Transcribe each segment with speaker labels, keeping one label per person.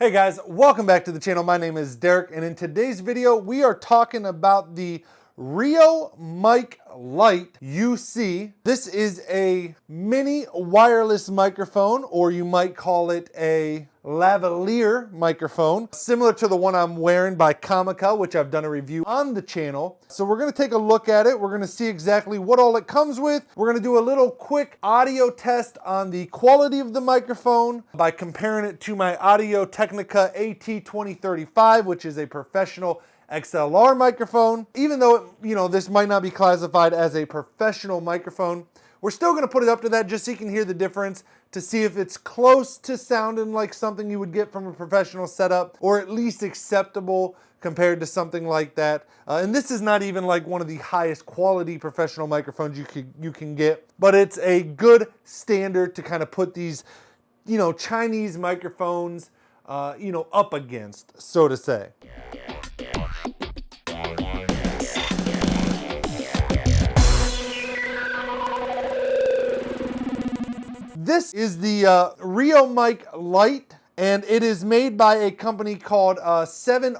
Speaker 1: Hey guys, welcome back to the channel. My name is Derek, and in today's video, we are talking about the RimoMic Lite UC. This is a mini wireless microphone, or you might call it a lavalier microphone, similar to the one I'm wearing by Comica, which I've done a review on the channel. So we're gonna take a look at it. We're gonna see exactly what all it comes with. We're gonna do a little quick audio test on the quality of the microphone by comparing it to my Audio Technica AT2035, which is a professional XLR microphone. Even though, this might not be classified as a professional microphone, we're still gonna put it up to that just so you can hear the difference, to see if it's close to sounding like something you would get from a professional setup, or at least acceptable compared to something like that. And this is not even like one of the highest quality professional microphones you can get, but it's a good standard to kind of put these, Chinese microphones, up against, so to say. This is the RimoMic Lite, and it is made by a company called 7RYMS.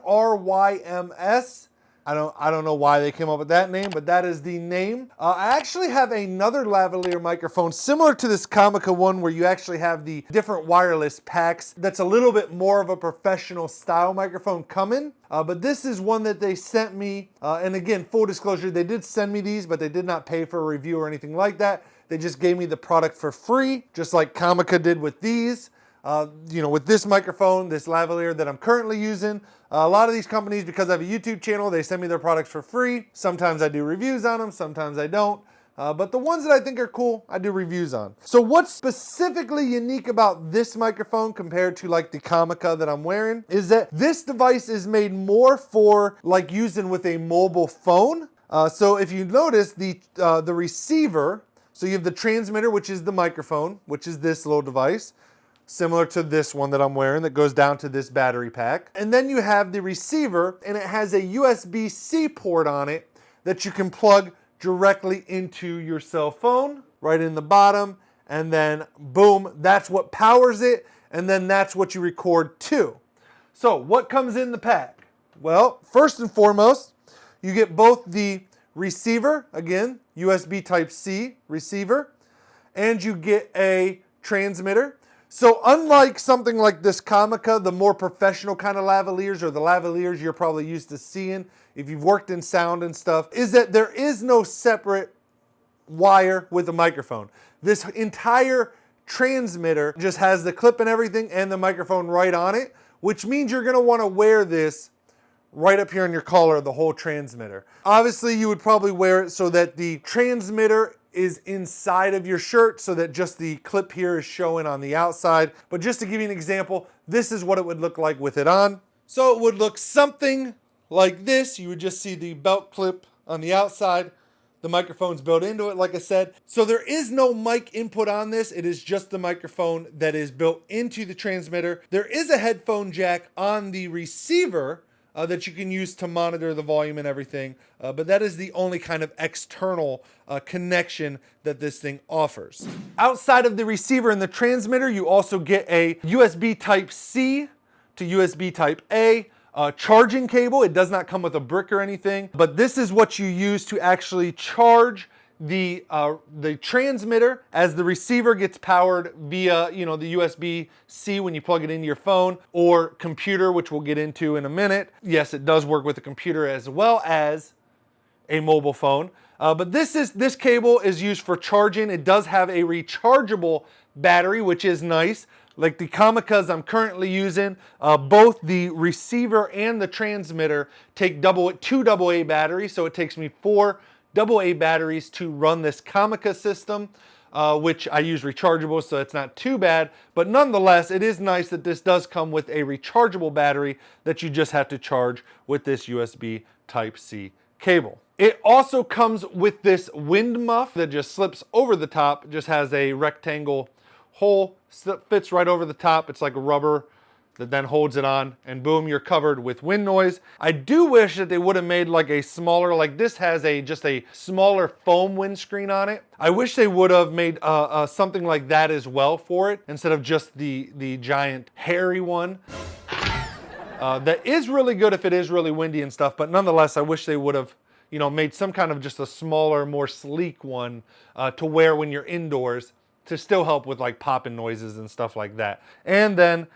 Speaker 1: I don't know why they came up with that name, but that is the name. I actually have another lavalier microphone similar to this Comica one, where you actually have the different wireless packs. That's a little bit more of a professional style microphone coming. But this is one that they sent me. And again, full disclosure, they did send me these, but they did not pay for a review or anything like that. They just gave me the product for free, just like Comica did with these. With this microphone, this lavalier that I'm currently using, a lot of these companies, because I have a YouTube channel, they send me their products for free. Sometimes I do reviews on them, sometimes I don't. But the ones that I think are cool, I do reviews on. So what's specifically unique about this microphone compared to like the Comica that I'm wearing is that this device is made more for like using with a mobile phone. So if you notice the receiver, so you have the transmitter, which is the microphone, which is this little device, similar to this one that I'm wearing that goes down to this battery pack. And then you have the receiver, and it has a USB-C port on it that you can plug directly into your cell phone, right in the bottom, and then boom, that's what powers it, and then that's what you record to. So what comes in the pack? Well, first and foremost, you get both the receiver, again, USB Type-C receiver, and you get a transmitter. So unlike something like this Comica, the more professional kind of lavaliers, or the lavaliers you're probably used to seeing if you've worked in sound and stuff, is that there is no separate wire with a microphone. This entire transmitter just has the clip and everything and the microphone right on it, which means you're gonna wanna wear this right up here on your collar, the whole transmitter. Obviously, you would probably wear it so that the transmitter is inside of your shirt, so that just the clip here is showing on the outside. But just to give you an example, this is what it would look like with it on. So it would look something like this. You would just see the belt clip on the outside. The microphone's built into it, like I said. So there is no mic input on this. It is just the microphone that is built into the transmitter. There is a headphone jack on the receiver that you can use to monitor the volume and everything, but that is the only kind of external connection that this thing offers. Outside of the receiver and the transmitter, you also get a USB Type-C to USB Type-A charging cable. It does not come with a brick or anything, but this is what you use to actually charge the transmitter as the receiver gets powered via the USB-C when you plug it into your phone or computer, which we'll get into in a minute. Yes, it does work with a computer as well as a mobile phone. But this cable is used for charging. It does have a rechargeable battery, which is nice. Like the Comicas I'm currently using, both the receiver and the transmitter take two AA batteries, so it takes me 4 AA batteries to run this Comica system, which I use rechargeable, so it's not too bad. But nonetheless, it is nice that this does come with a rechargeable battery that you just have to charge with this USB Type-C cable. It also comes with this wind muff that just slips over the top. It just has a rectangle hole, fits right over the top. It's like a rubber that then holds it on, and boom, you're covered with wind noise. I do wish that they would have made like a smaller, like this has just a smaller foam windscreen on it. I wish they would have made something like that as well for it, instead of just the giant hairy one. that is really good if it is really windy and stuff, but nonetheless, I wish they would have, you know, made some kind of just a smaller, more sleek one to wear when you're indoors to still help with like popping noises and stuff like that. And then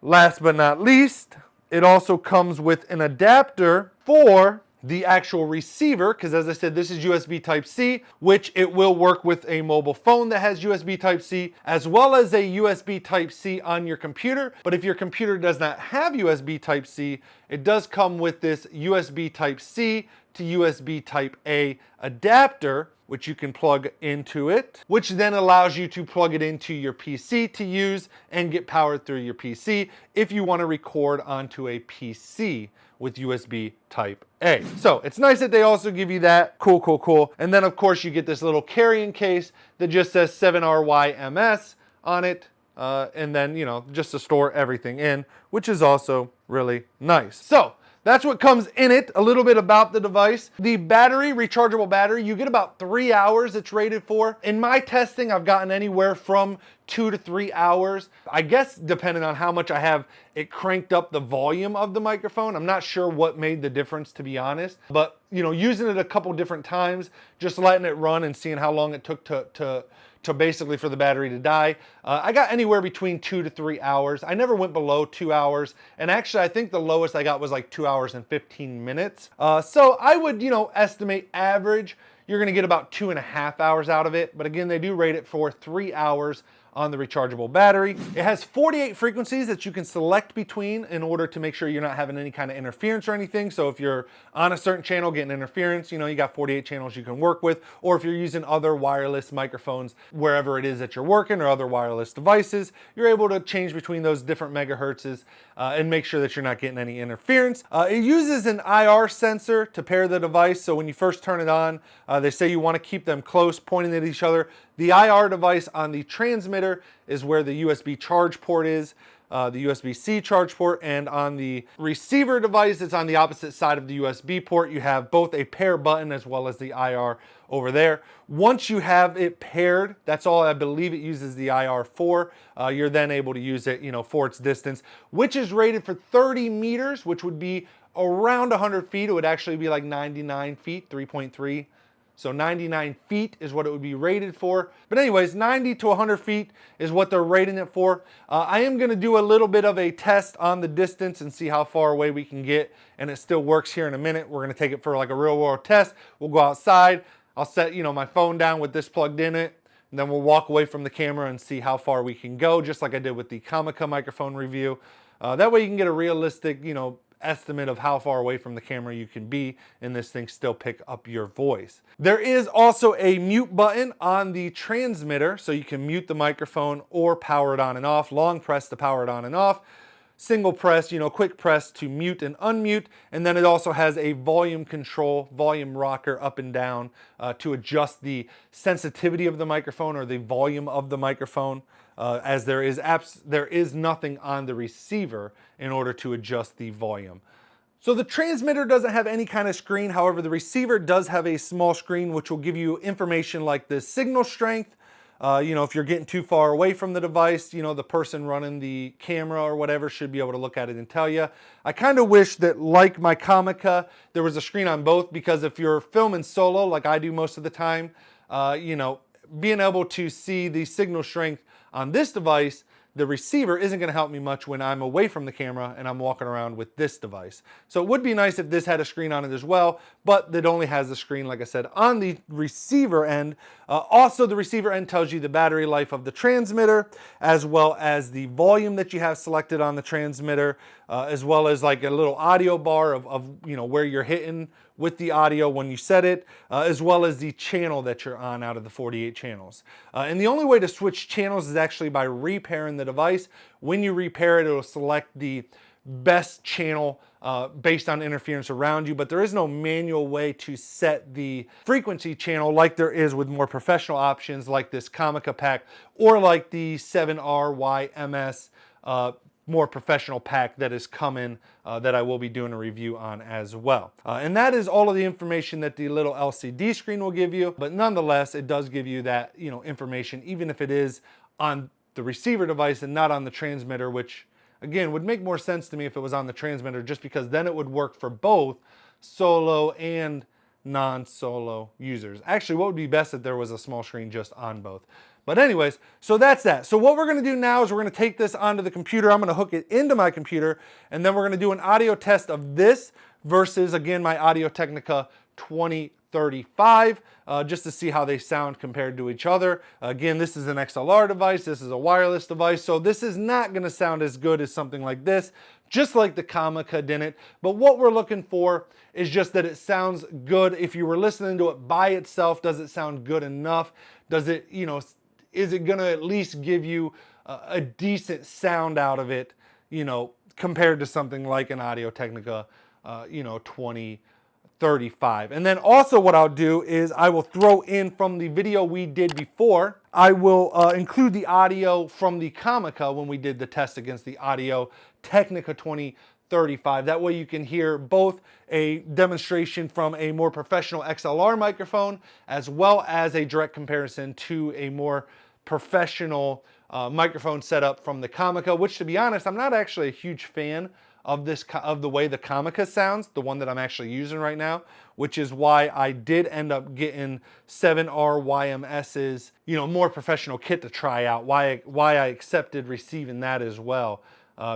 Speaker 1: last but not least, it also comes with an adapter for the actual receiver, because as I said, this is USB Type-C, which it will work with a mobile phone that has USB Type-C, as well as a USB Type-C on your computer. But if your computer does not have USB Type-C, it does come with this USB Type-C to USB Type-A adapter, which you can plug into it, which then allows you to plug it into your PC to use and get powered through your PC if you want to record onto a PC with USB Type-A. So it's nice that they also give you that. Cool, cool, cool. And then of course you get this little carrying case that just says 7RYMS on it. And then, you know, just to store everything in, which is also really nice. So that's what comes in it, a little bit about the device. The battery, rechargeable battery, you get about 3 hours it's rated for. In my testing, I've gotten anywhere from 2 to 3 hours. I guess depending on how much I have it cranked up the volume of the microphone. I'm not sure what made the difference, to be honest. But, you know, using it a couple different times, just letting it run and seeing how long it took to basically for the battery to die. I got anywhere between 2 to 3 hours. I never went below 2 hours. And actually, I think the lowest I got was like 2 hours and 15 minutes. So I would, you know, estimate average, you're gonna get about 2.5 hours out of it. But again, they do rate it for 3 hours on the rechargeable battery. It has 48 frequencies that you can select between in order to make sure you're not having any kind of interference or anything. So if you're on a certain channel getting interference, you know, you got 48 channels you can work with, or if you're using other wireless microphones wherever it is that you're working or other wireless devices, you're able to change between those different megahertzes and make sure that you're not getting any interference. It uses an IR sensor to pair the device. So when you first turn it on, they say you want to keep them close, pointing at each other. The IR device on the transmitter is where the USB charge port is, the USB-C charge port, and on the receiver device, it's on the opposite side of the USB port. You have both a pair button as well as the IR over there. Once you have it paired, that's all I believe it uses the IR for. You're then able to use it, you know, for its distance, which is rated for 30 meters, which would be around 100 feet. It would actually be like 99 feet, 3.3. So 99 feet is what it would be rated for. But anyways, 90 to 100 feet is what they're rating it for. I am gonna do a little bit of a test on the distance and see how far away we can get, and it still works here in a minute. We're gonna take it for like a real world test. We'll go outside. I'll set, you know, my phone down with this plugged in it, and then we'll walk away from the camera and see how far we can go, just like I did with the Comica microphone review. That way you can get a realistic, you know, estimate of how far away from the camera you can be and this thing still pick up your voice. There is also a mute button on the transmitter, so you can mute the microphone or power it on and off. Long press to power it on and off. Single press, you know, quick press to mute and unmute. And then it also has a volume control, volume rocker up and down to adjust the sensitivity of the microphone or the volume of the microphone. As there is nothing on the receiver in order to adjust the volume. So the transmitter doesn't have any kind of screen. However, the receiver does have a small screen which will give you information like the signal strength. You know, if you're getting too far away from the device, you know, the person running the camera or whatever should be able to look at it and tell you. I kind of wish that, like my Comica, there was a screen on both, because if you're filming solo like I do most of the time, you know, being able to see the signal strength on this device, the receiver isn't going to help me much when I'm away from the camera and I'm walking around with this device. So it would be nice if this had a screen on it as well, but it only has the screen, like I said, on the receiver end. Also, the receiver end tells you the battery life of the transmitter, as well as the volume that you have selected on the transmitter, as well as like a little audio bar of you know, where you're hitting with the audio when you set it, as well as the channel that you're on out of the 48 channels. And the only way to switch channels is actually by repairing the device. When you repair it, it'll select the best channel based on interference around you, but there is no manual way to set the frequency channel like there is with more professional options like this Comica pack or like the 7RYMS more professional pack that is coming that I will be doing a review on as well. And that is all of the information that the little LCD screen will give you, but nonetheless, it does give you that, you know, information, even if it is on the receiver device and not on the transmitter, which again, would make more sense to me if it was on the transmitter, just because then it would work for both solo and non-solo users. Actually, what would be best if there was a small screen just on both. But anyways, so that's that. So what we're gonna do now is we're gonna take this onto the computer. I'm gonna hook it into my computer, and then we're gonna do an audio test of this versus, again, my Audio-Technica 2035, just to see how they sound compared to each other. Again, this is an XLR device, this is a wireless device, so this is not gonna sound as good as something like this, just like the Comica didn't. But what we're looking for is just that it sounds good. If you were listening to it by itself, does it sound good enough? Does it, you know, is it gonna at least give you a decent sound out of it, you know, compared to something like an Audio-Technica, you know, 2035. And then also what I'll do is I will throw in from the video we did before, I will include the audio from the Comica when we did the test against the Audio-Technica 2035. That way you can hear both a demonstration from a more professional XLR microphone as well as a direct comparison to a more professional microphone setup from the Comica, which, to be honest, I'm not actually a huge fan of the way the Comica sounds, the one that I'm actually using right now, which is why I did end up getting 7RYMS's, you know, more professional kit to try out, why I accepted receiving that as well.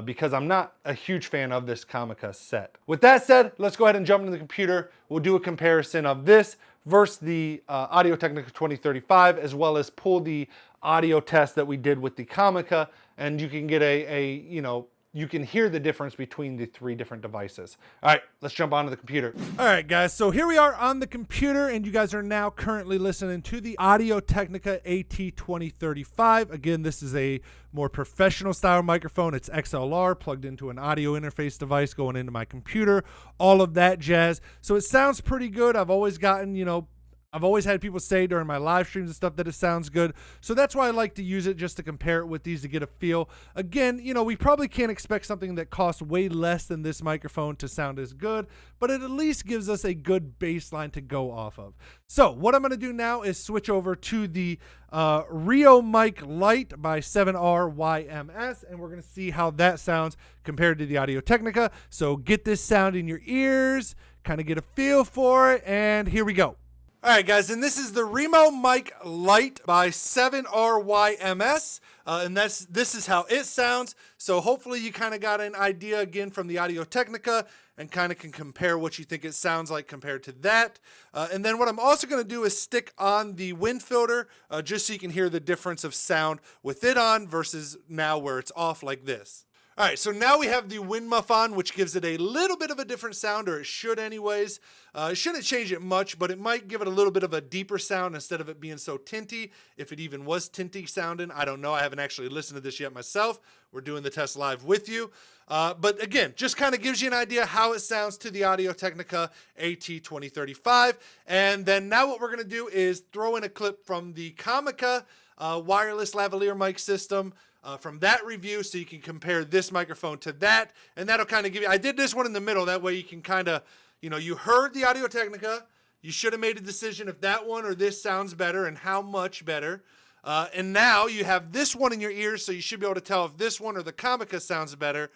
Speaker 1: Because I'm not a huge fan of this Comica set. With that said, let's go ahead and jump into the computer. We'll do a comparison of this versus the Audio-Technica 2035, as well as pull the audio test that we did with the Comica, and you can get you know, you can hear the difference between the three different devices. All right, let's jump onto the computer. All right, guys, so here we are on the computer, and you guys are now currently listening to the Audio-Technica AT2035. Again, this is a more professional style microphone. It's XLR plugged into an audio interface device going into my computer, all of that jazz. So it sounds pretty good. I've always gotten, you know, I've always had people say during my live streams and stuff that it sounds good. So that's why I like to use it, just to compare it with these to get a feel. Again, you know, we probably can't expect something that costs way less than this microphone to sound as good, but it at least gives us a good baseline to go off of. So what I'm going to do now is switch over to the RimoMic Lite by 7RYMS, and we're going to see how that sounds compared to the Audio-Technica. So get this sound in your ears, kind of get a feel for it, and here we go. All right, guys, and this is the RimoMic Lite by 7RYMS, and this is how it sounds. So hopefully you kind of got an idea again from the Audio-Technica and kind of can compare what you think it sounds like compared to that. And then what I'm also going to do is stick on the wind filter just so you can hear the difference of sound with it on versus now where it's off like this. All right, so now we have the wind muff on, which gives it a little bit of a different sound, or it should anyways. It shouldn't change it much, but it might give it a little bit of a deeper sound instead of it being so tinty, if it even was tinty sounding. I don't know. I haven't actually listened to this yet myself. We're doing the test live with you. But again, just kind of gives you an idea how it sounds to the Audio-Technica AT2035. And then now what we're going to do is throw in a clip from the Comica wireless lavalier mic system, from that review, so you can compare this microphone to that, and that'll kind of give you, I did this one in the middle, that way you can kind of, you know, you heard the Audio-Technica, you should have made a decision if that one or this sounds better and how much better, and now you have this one in your ears, so you should be able to tell if this one or the Comica sounds better,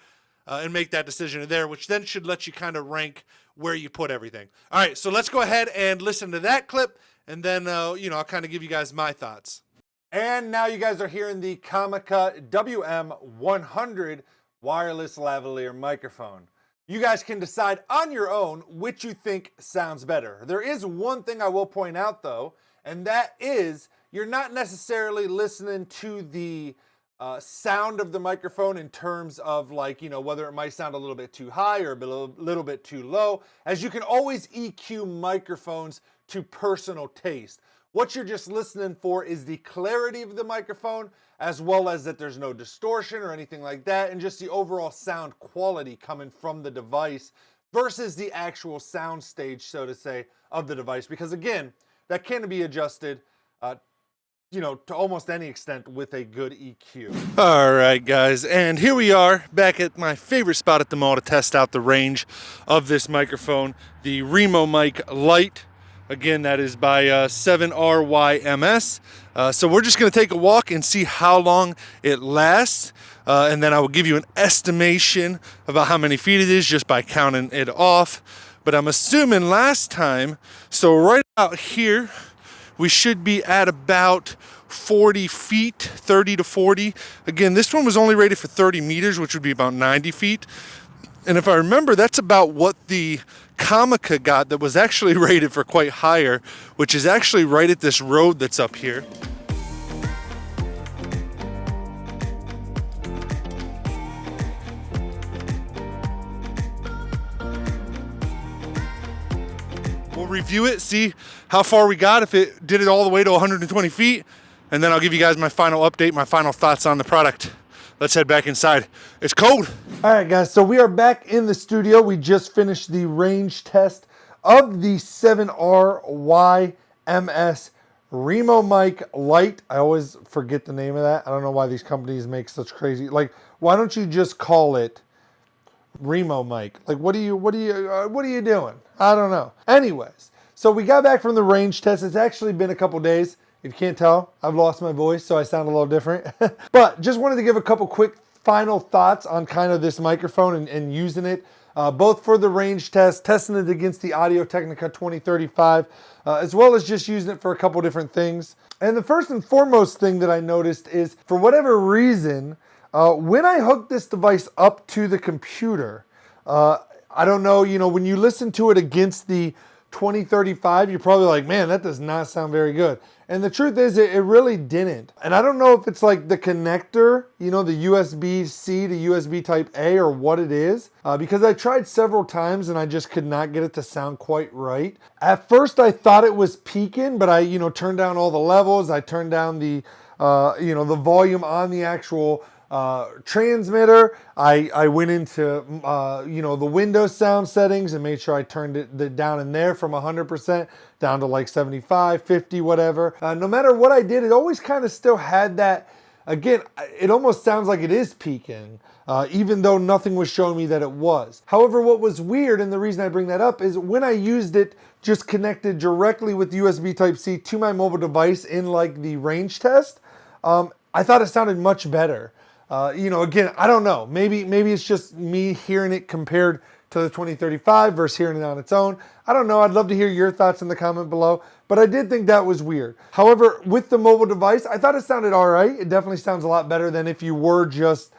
Speaker 1: and make that decision there, which then should let you kind of rank where you put everything. All right, so let's go ahead and listen to that clip, and then, you know, I'll kind of give you guys my thoughts. And now you guys are hearing the Comica WM100 wireless lavalier microphone. You guys can decide on your own which you think sounds better. There is one thing I will point out though, and that is you're not necessarily listening to the sound of the microphone in terms of, like, you know, whether it might sound a little bit too high or a little bit too low, as you can always EQ microphones to personal taste. What you're just listening for is the clarity of the microphone, as well as that there's no distortion or anything like that, and just the overall sound quality coming from the device versus the actual sound stage, so to say, of the device. Because again, that can be adjusted, you know, to almost any extent with a good EQ. All right, guys, and here we are back at my favorite spot at the mall to test out the range of this microphone, the RimoMic Lite. Again, that is by 7RYMS. So we're just going to take a walk and see how long it lasts. and then I will give you an estimation about how many feet it is just by counting it off. But I'm assuming last time, so right out here, we should be at about 40 feet, 30 to 40. Again, this one was only rated for 30 meters, which would be about 90 feet. And if I remember, that's about what the Comica got that was actually rated for quite higher, which is actually right at this road that's up here. We'll review it, see how far we got, if it did it all the way to 120 feet, and then I'll give you guys my final update, my final thoughts on the product. Let's head back inside. It's cold. All right, guys, so we are back in the studio. We just finished the range test of the 7RYMS RimoMic Lite. I always forget the name of that. I don't know why these companies make such crazy, like, why don't you just call it RimoMic? Like, what are you doing? I don't know. Anyways, so we got back from the range test. It's actually been a couple days. If you can't tell, I've lost my voice, so I sound a little different. But just wanted to give a couple quick final thoughts on kind of this microphone and using it, both for the range test, testing it against the Audio-Technica 2035, as well as just using it for a couple different things. And the first and foremost thing that I noticed is, for whatever reason, when I hooked this device up to the computer, I don't know, when you listen to it against the 2035, you're probably like, man, that does not sound very good. And the truth is, it really didn't. And I don't know if it's like the connector, the USB-C to USB type A, or what it is, because I tried several times and I just could not get it to sound quite right. At first I thought it was peaking, but I, turned down all the levels. I turned down the, the volume on the actual transmitter. I went into the Windows sound settings and made sure I turned it down in there from 100% down to like 75, 50, whatever. No matter what I did, it always kind of still had that. Again, it almost sounds like it is peaking, even though nothing was showing me that it was. However, what was weird, and the reason I bring that up, is when I used it just connected directly with USB Type-C to my mobile device in like the range test, I thought it sounded much better. Again, I don't know. Maybe it's just me hearing it compared to the 2035 versus hearing it on its own. I don't know. I'd love to hear your thoughts in the comment below, but I did think that was weird. However, with the mobile device, I thought it sounded all right. It definitely sounds a lot better than if you were just,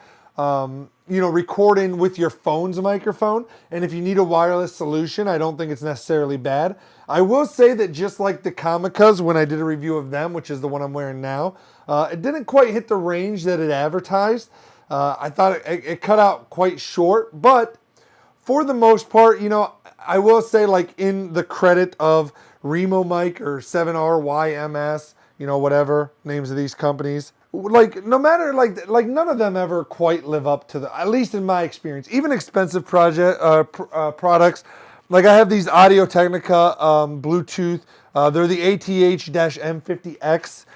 Speaker 1: recording with your phone's microphone. And if you need a wireless solution, I don't think it's necessarily bad. I will say that just like the Comicas, when I did a review of them, which is the one I'm wearing now, it didn't quite hit the range that it advertised. I thought it cut out quite short, but for the most part, I will say, like, in the credit of RimoMic or 7RYMS, whatever names of these companies, like, no matter, like none of them ever quite live up to at least in my experience, even expensive products. Like, I have these Audio-Technica Bluetooth. They're the ATH-M50X.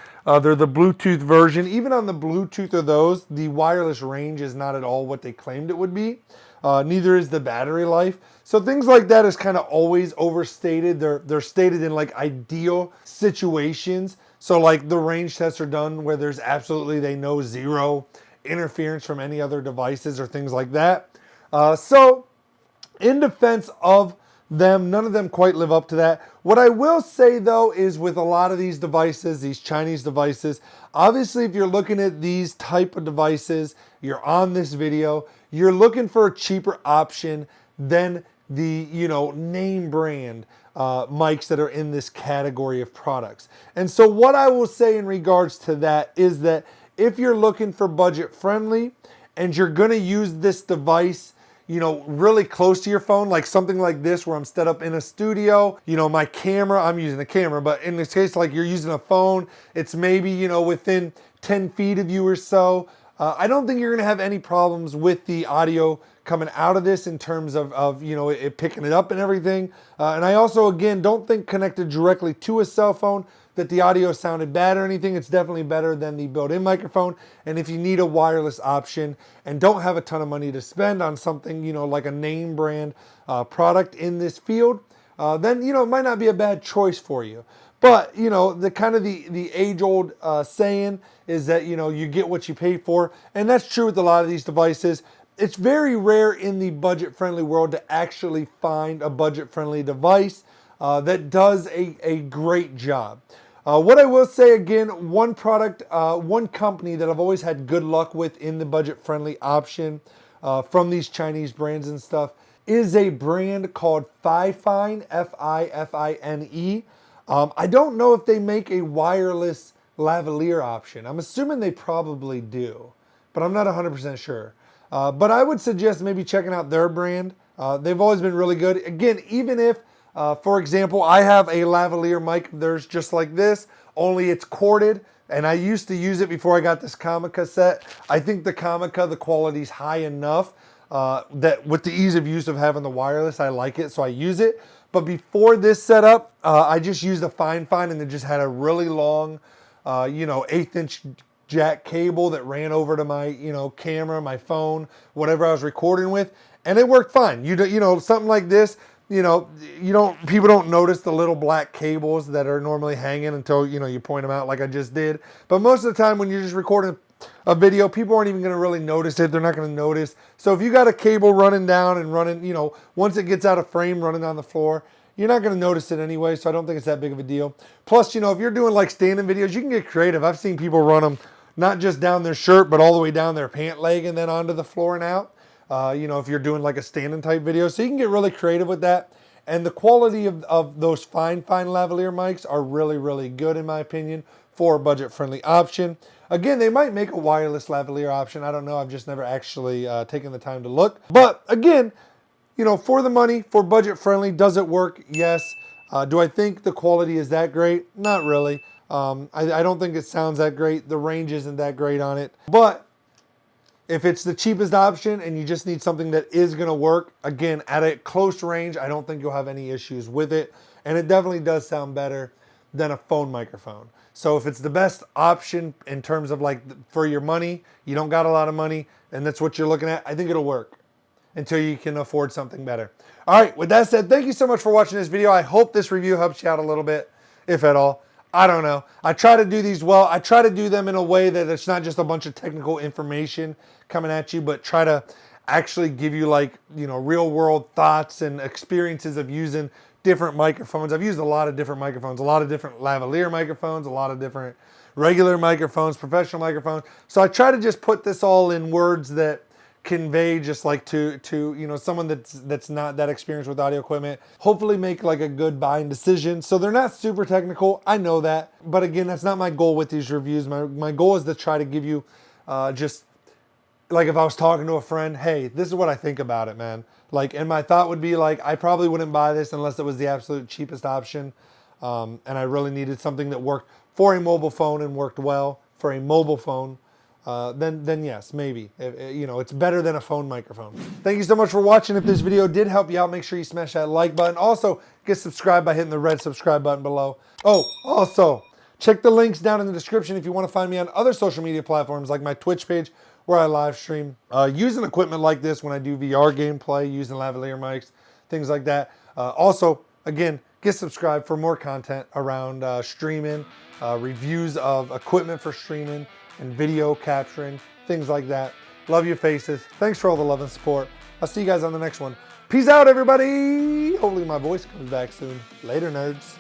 Speaker 1: They're the Bluetooth version. Even on the Bluetooth of those, the wireless range is not at all what they claimed it would be. Neither is the battery life. So things like that is kind of always overstated. They're stated in like ideal situations. So like the range tests are done where there's absolutely, they know, zero interference from any other devices or things like that. So in defense of them, none of them quite live up to that. What I will say though is, with a lot of these devices, these Chinese devices, obviously if you're looking at these type of devices, you're on this video, you're looking for a cheaper option than the name brand mics that are in this category of products. And so what I will say in regards to that is that if you're looking for budget friendly and you're going to use this device really close to your phone, like something like this where I'm set up in a studio, my camera, I'm using a camera, but in this case, like you're using a phone, it's maybe, within 10 feet of you or so. I don't think you're gonna have any problems with the audio coming out of this in terms of it picking it up and everything. And I also, again, don't think connected directly to a cell phone that the audio sounded bad or anything. It's definitely better than the built-in microphone. And if you need a wireless option and don't have a ton of money to spend on something, like a name brand product in this field, then, it might not be a bad choice for you. But, you know, the kind of the age-old saying is that, you know, you get what you pay for. And that's true with a lot of these devices. It's very rare in the budget-friendly world to actually find a budget-friendly device that does a great job. What I will say again, one product, one company that I've always had good luck with in the budget-friendly option from these Chinese brands and stuff is a brand called Fifine, Fifine. I don't know if they make a wireless lavalier option. I'm assuming they probably do, but I'm not 100% sure. But I would suggest maybe checking out their brand. They've always been really good. Again, even if, for example, I have a lavalier mic, there's just like this, only it's corded, and I used to use it before I got this Comica set. I think the Comica, the quality's high enough that with the ease of use of having the wireless, I like it, so I use it. But before this setup, I just used a Fifine, and it just had a really long, you know, 1/8 inch jack cable that ran over to my, you know, camera, my phone, whatever I was recording with, and it worked fine. You know, something like this, you know, people don't notice the little black cables that are normally hanging until, you know, you point them out like I just did. But most of the time when you're just recording a video, people aren't even going to really notice it. They're not going to notice. So if you got a cable running down and running, you know, once it gets out of frame running on the floor, you're not going to notice it anyway. So I don't think it's that big of a deal. Plus, you know, if you're doing like standing videos, you can get creative. I've seen people run them not just down their shirt, but all the way down their pant leg and then onto the floor and out. You know, if you're doing like a standing type video. So you can get really creative with that. And the quality of those Fifine lavalier mics are really, really good in my opinion for a budget-friendly option. Again, they might make a wireless lavalier option. I don't know. I've just never actually taken the time to look. But again, you know, for the money, for budget-friendly, does it work? Yes. Do I think the quality is that great? Not really. I don't think it sounds that great. The range isn't that great on it. But if it's the cheapest option and you just need something that is going to work, again, at a close range, I don't think you'll have any issues with it. And it definitely does sound better than a phone microphone. So if it's the best option in terms of like for your money, you don't got a lot of money, and that's what you're looking at, I think it'll work until you can afford something better. All right, with that said, thank you so much for watching this video. I hope this review helps you out a little bit, if at all. I don't know. I try to do these well. I try to do them in a way that it's not just a bunch of technical information coming at you, but try to actually give you like, you know, real world thoughts and experiences of using different microphones. I've used a lot of different microphones, a lot of different lavalier microphones, a lot of different regular microphones, professional microphones. So I try to just put this all in words that convey just like to you know, someone that's not that experienced with audio equipment, hopefully make like a good buying decision. So they're not super technical, I know that, but again, that's not my goal with these reviews. My goal is to try to give you just like if I was talking to a friend, hey, this is what I think about it, man. Like, and my thought would be like, I probably wouldn't buy this unless it was the absolute cheapest option, and I really needed something that worked for a mobile phone and worked well for a mobile phone. Then yes, maybe. You know, it's better than a phone microphone. Thank you so much for watching. If this video did help you out, make sure you smash that like button. Also, get subscribed by hitting the red subscribe button below. Oh, also, check the links down in the description if you want to find me on other social media platforms like my Twitch page where I live stream using equipment like this when I do VR gameplay, using lavalier mics, things like that. Also, again, get subscribed for more content around streaming, reviews of equipment for streaming, and video capturing, things like that. Love your faces. Thanks for all the love and support. I'll see you guys on the next one. Peace out, everybody. Hopefully my voice comes back soon. Later, nerds.